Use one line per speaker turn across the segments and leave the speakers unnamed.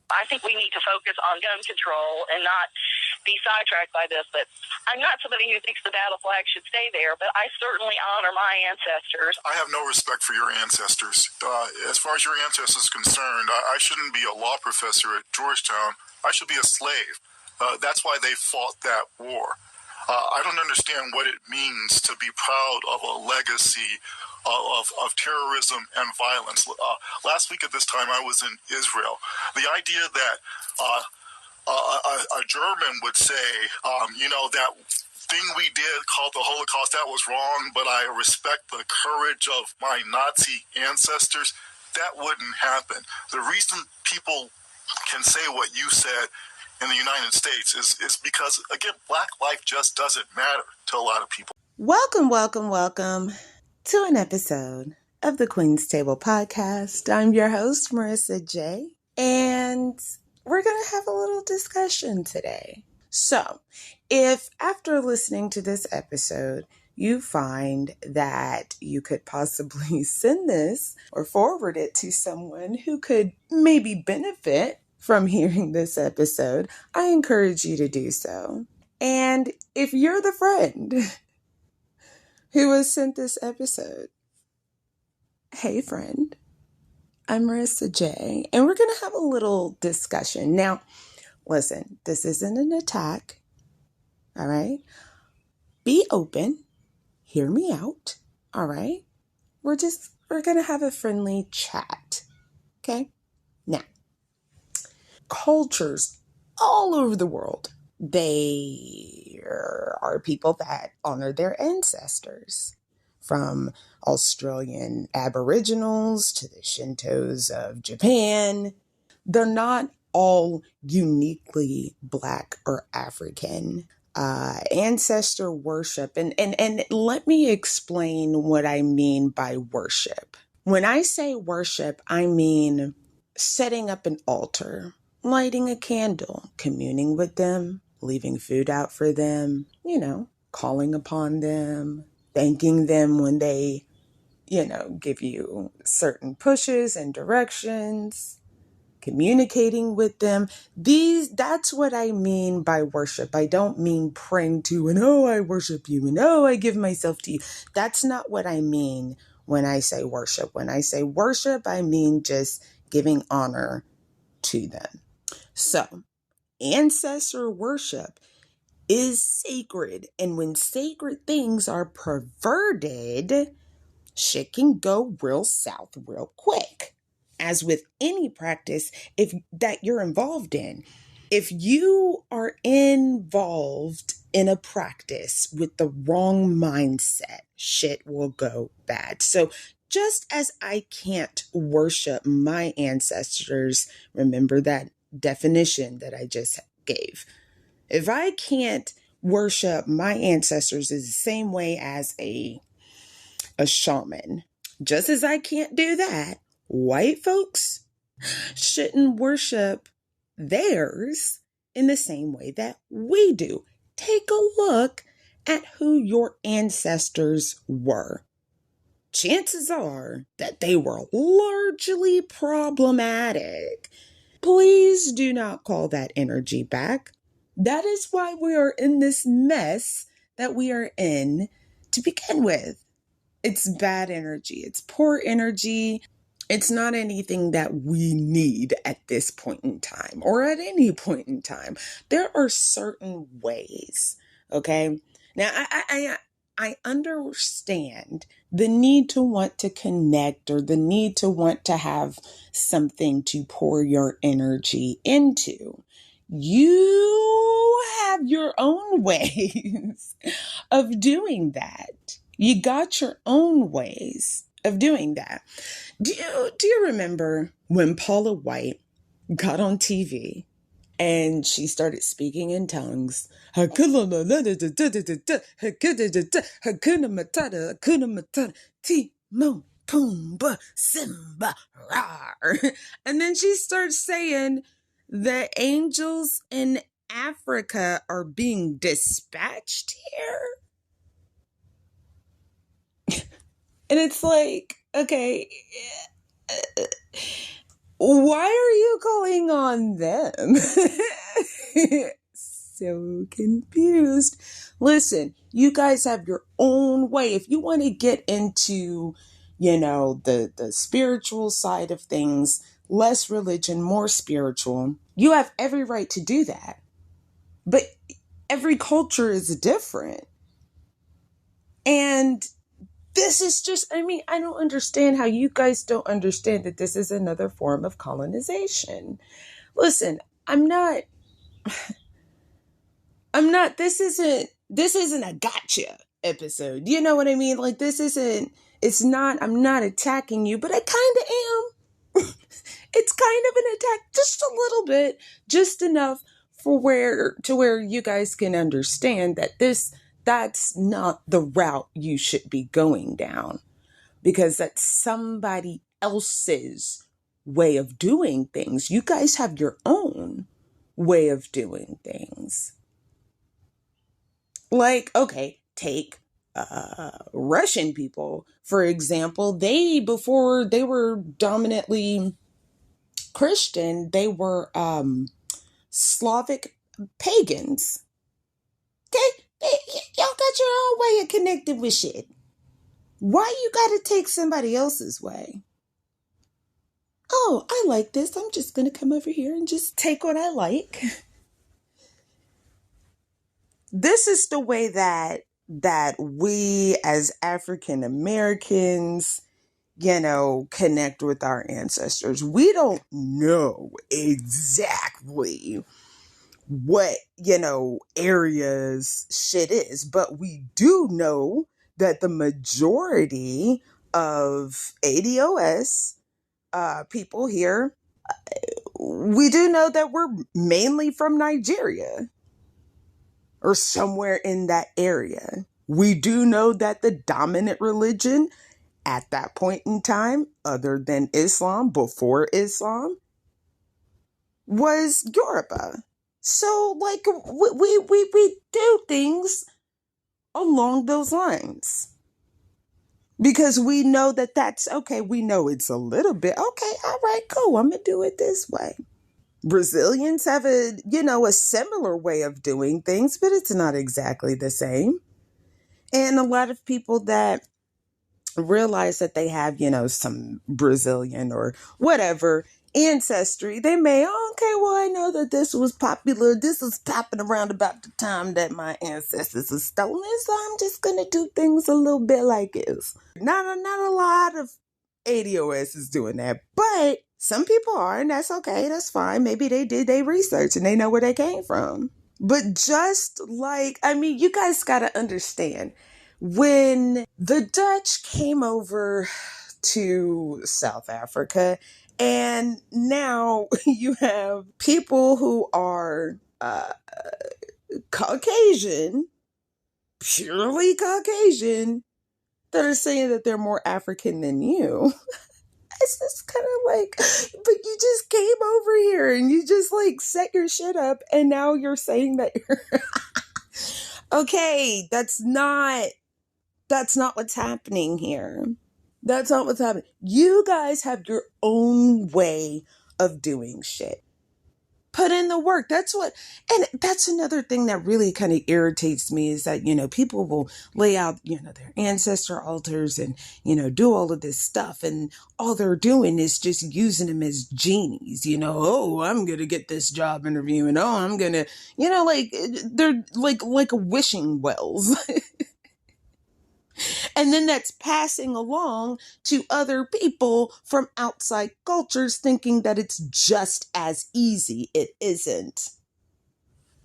I think we need to focus on gun control and not be sidetracked by this. But I'm not somebody who thinks the battle flag should stay there, but I certainly honor my ancestors.
I have no respect for your ancestors. As far as your ancestors concerned, I shouldn't be a law professor at Georgetown. I should be a slave. That's why they fought that war. I don't understand what it means to be proud of a legacy of terrorism and violence. Last week at this time, I was in Israel. The idea that a German would say, that thing we did called the Holocaust, that was wrong, but I respect the courage of my Nazi ancestors, that wouldn't happen. The reason people can say what you said in the United States is because, again, Black life just doesn't matter to a lot of people.
Welcome to an episode of the Queen's Table Podcast. I'm your host, Marissa J., and we're going to have a little discussion today. So, if after listening to this episode, you find that you could possibly send this or forward it to someone who could maybe benefit from hearing this episode, I encourage you to do so. And if you're the friend who was sent this episode, hey friend, I'm Marissa J., and we're going to have a little discussion. Now, listen, this isn't an attack, all right? Be open, hear me out, all right? We're going to have a friendly chat, okay? Now, cultures all over the world, there are people that honor their ancestors, from Australian Aboriginals to the Shintos of Japan. They're not all uniquely Black or African. Ancestor worship, and let me explain what I mean by worship. When I say worship, I mean setting up an altar, lighting a candle, communing with them, leaving food out for them, calling upon them, thanking them when they, give you certain pushes and directions, communicating with them. That's what I mean by worship. I don't mean praying to and, oh, I worship you and, oh, I give myself to you. That's not what I mean when I say worship. When I say worship, I mean just giving honor to them. So, ancestor worship is sacred. And when sacred things are perverted, shit can go real south real quick. As with any practice that you're involved in, if you are involved in a practice with the wrong mindset, shit will go bad. So just as I can't worship my ancestors, remember that definition that I just gave. If I can't worship my ancestors is the same way as a shaman. Just as I can't do that, white folks shouldn't worship theirs in the same way that we do. Take a look at who your ancestors were. Chances are that they were largely problematic. Please do not call that energy back. That is why we are in this mess that we are in to begin with. It's bad energy. It's poor energy. It's not anything that we need at this point in time or at any point in time. There are certain ways, okay? Now, I understand the need to want to connect or the need to want to have something to pour your energy into. You have your own ways of doing that. You got your own ways of doing that. Do you remember when Paula White got on TV and she started speaking in tongues? Hakuna Matata, Timon, Pumbaa, Simba, Rar. And then she starts saying the angels in Africa are being dispatched here. And it's like, okay, Why are you calling on them? So confused. Listen, you guys have your own way. If you want to get into, the spiritual side of things, less religion, more spiritual, you have every right to do that. But every culture is different. And this is just, I don't understand how you guys don't understand that this is another form of colonization. Listen, this isn't a gotcha episode. You know what I mean? Like, I'm not attacking you, but I kind of am. It's kind of an attack, just a little bit, just enough for where you guys can understand that that's not the route you should be going down, because that's somebody else's way of doing things. You guys have your own way of doing things. Like, okay, take Russian people, for example. Before they were dominantly Christian, they were Slavic pagans. Okay? Y'all got your own way of connecting with shit. Why you gotta take somebody else's way? Oh, I like this. I'm just gonna come over here and just take what I like. This is the way that we as African Americans, connect with our ancestors. We don't know exactly what, areas shit is, but we do know that the majority of ADOS people here, we do know that we're mainly from Nigeria or somewhere in that area. We do know that the dominant religion at that point in time, other than Islam, before Islam, was Yoruba. So, like, we do things along those lines. Because we know that that's okay. We know it's a little bit, okay, all right, cool. I'm going to do it this way. Brazilians have a similar way of doing things, but it's not exactly the same. And a lot of people that realize that they have, some Brazilian or whatever ancestry, they may, okay, well, I know that this was popular. This was popping around about the time that my ancestors were stolen, so I'm just going to do things a little bit like this. Not a lot of ADOS is doing that, but some people are, and that's okay. That's fine. Maybe they did their research and they know where they came from. But just like, you guys got to understand, when the Dutch came over to South Africa, and now you have people who are Caucasian, purely Caucasian, that are saying that they're more African than you. It's just kind of like, but you just came over here and you just like set your shit up, and now you're saying that you're okay. That's not what's happening here. That's not what's happening. You guys have your own way of doing shit. Put in the work. And that's another thing that really kind of irritates me, is that, people will lay out, their ancestor altars and, do all of this stuff. And all they're doing is just using them as genies, oh, I'm going to get this job interview. And oh, I'm going to, like they're like wishing wells. And then that's passing along to other people from outside cultures, thinking that it's just as easy. It isn't.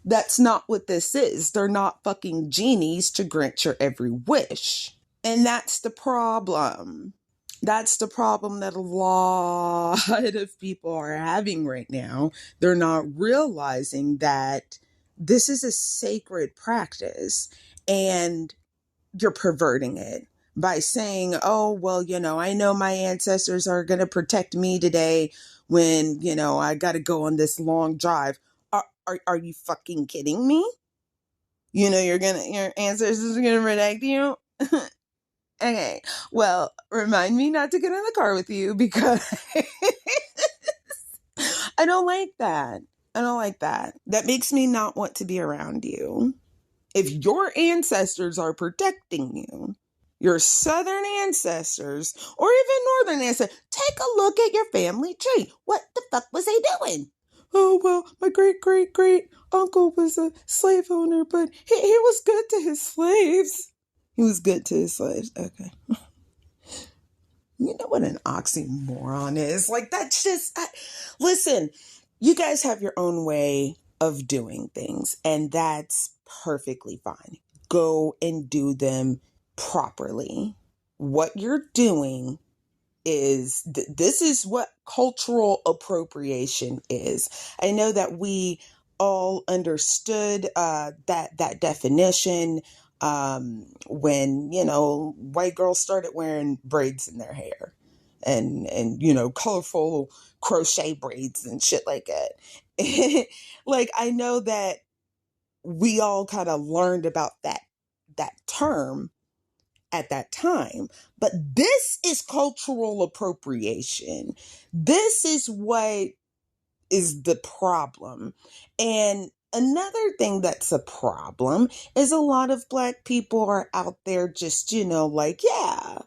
That's not what this is. They're not fucking genies to grant your every wish. And that's the problem. That's the problem that a lot of people are having right now. They're not realizing that this is a sacred practice, and you're perverting it by saying, oh, well, I know my ancestors are going to protect me today when, I got to go on this long drive. Are you fucking kidding me? Your ancestors are going to protect you? Okay. Well, remind me not to get in the car with you, because I don't like that. I don't like that. That makes me not want to be around you. If your ancestors are protecting you, your southern ancestors, or even northern ancestors, take a look at your family tree. What the fuck was they doing? Oh, well, my great uncle was a slave owner, but he was good to his slaves. He was good to his slaves. Okay. You know what an oxymoron is? Like, that's just, listen, you guys have your own way of doing things, and that's perfectly fine. Go and do them properly. What you're doing is, this is what cultural appropriation is. I know that we all understood that definition when, white girls started wearing braids in their hair and colorful crochet braids and shit like that. Like, I know that we all kind of learned about that term at that time, but this is cultural appropriation. This is what is the problem. And another thing that's a problem is a lot of Black people are out there just, like, yeah,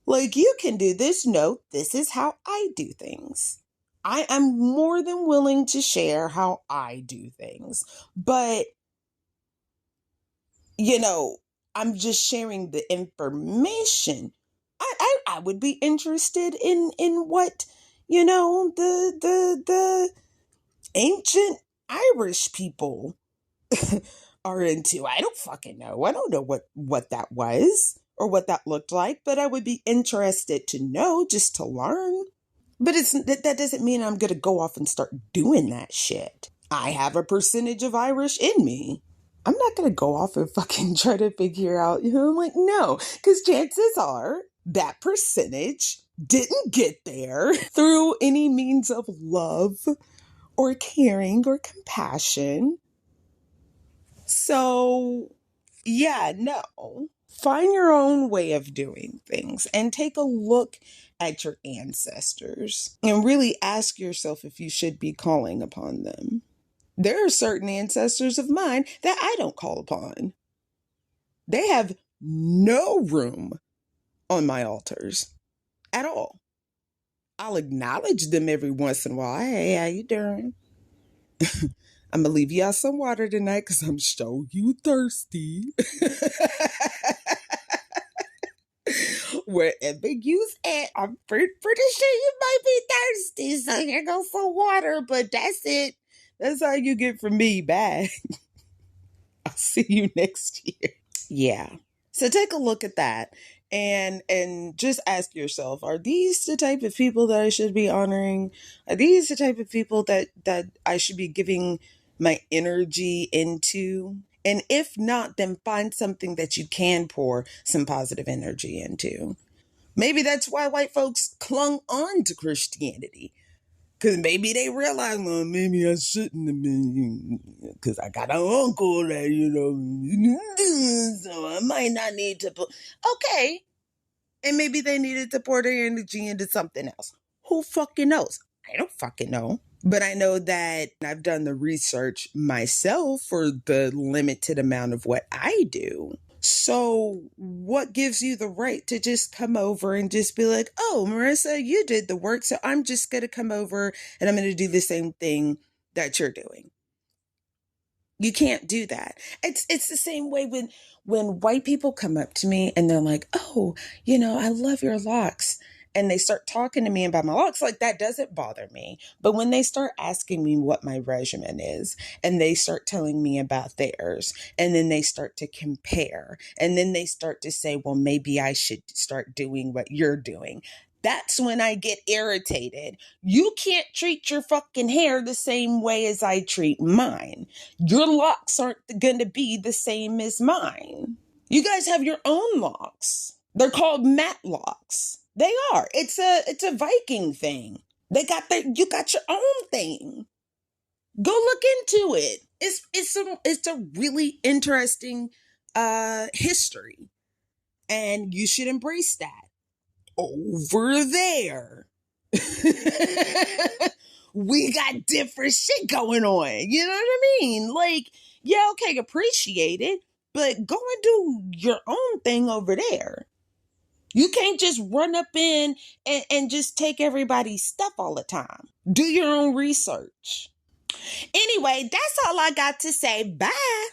like, you can do this. No, this is how I do things. I am more than willing to share how I do things, but I'm just sharing the information. I would be interested in what, the ancient Irish people are into. I don't fucking know. I don't know what that was or what that looked like, but I would be interested to know, just to learn. But that doesn't mean I'm going to go off and start doing that shit. I have a percentage of Irish in me. I'm not going to go off and fucking try to figure out, I'm like, no, because chances are that percentage didn't get there through any means of love or caring or compassion. So, yeah, no. Find your own way of doing things and take a look at your ancestors and really ask yourself if you should be calling upon them. There are certain ancestors of mine that I don't call upon. They have no room on my altars at all. I'll acknowledge them every once in a while. Hey, how you doing? I'm going to leave you out some water tonight because I'm sure you thirsty. Wherever you's at, I'm pretty sure you might be thirsty. So here goes some water, but that's it. That's all you get from me. Bye. I'll see you next year. Yeah. So take a look at that and just ask yourself, are these the type of people that I should be honoring? Are these the type of people that I should be giving my energy into? And if not, then find something that you can pour some positive energy into. Maybe that's why white folks clung on to Christianity. Because maybe they realize, well, maybe I shouldn't have been, because I got an uncle that, so I might not need to put, okay. And maybe they needed to pour their energy into something else. Who fucking knows? I don't fucking know. But I know that I've done the research myself for the limited amount of what I do. So what gives you the right to just come over and just be like, oh, Marissa, you did the work, so I'm just going to come over and I'm going to do the same thing that you're doing. You can't do that. It's the same way when white people come up to me and they're like, oh, I love your locks. And they start talking to me about my locks, like, that doesn't bother me. But when they start asking me what my regimen is, and they start telling me about theirs, and then they start to compare, and then they start to say, well, maybe I should start doing what you're doing. That's when I get irritated. You can't treat your fucking hair the same way as I treat mine. Your locks aren't going to be the same as mine. You guys have your own locks. They're called mat locks. They are. It's a Viking thing. You got your own thing. Go look into it. It's a really interesting history, and you should embrace that. Over there, we got different shit going on. You know what I mean? Like, yeah, okay, appreciate it, but go and do your own thing over there. You can't just run up in and just take everybody's stuff all the time. Do your own research. Anyway, that's all I got to say. Bye.